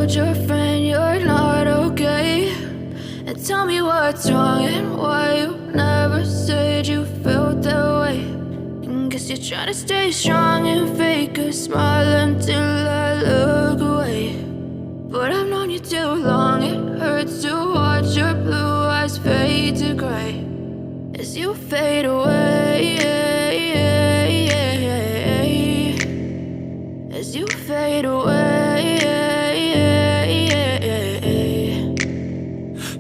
told your friend you're not okay? And tell me what's wrong and why you never said you felt that way. And guess you're trying to stay strong and fake a smile until I look away. But I've known you too long, it hurts to watch your blue eyes fade to gray as you fade away, as you fade away.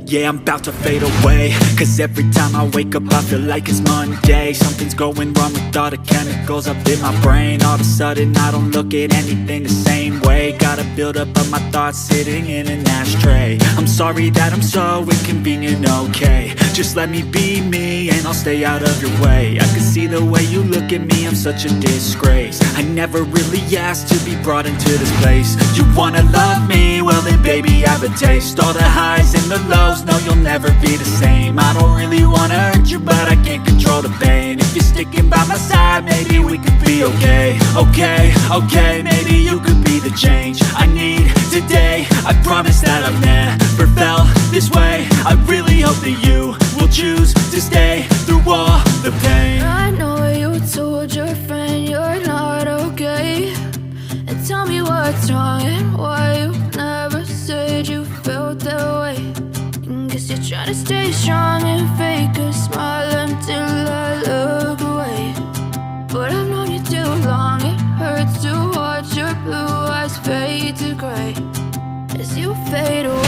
Yeah, I'm about to fade away, cause every time I wake up I feel like it's Monday. Something's going wrong with all the chemicals up in my brain. All of a sudden I don't look at anything the same way. Gotta build up of my thoughts sitting in an ashtray. I'm sorry that I'm so inconvenient, okay? Just let me be me and I'll stay out of your way. I can see the way you look at me, I'm such a disgrace. I never really asked to be brought into this place. You wanna love me? Well then baby I have a taste. All the highs and the lows, no you'll never be the same. I don't really wanna hurt you but I can't control the pain. If you're sticking by my side maybe we could be okay. Okay, maybe you could be the change I need today. I promise that I've never felt this way. I really hope that you will choose to stay through all the pain. I know you told your friend you're not okay. And tell me what's wrong and why you never said you felt that way. And guess you're trying to stay strong and fake a smile until I look away. But I've known you too long, it hurts to watch your blue eyes fade to gray as you fade away.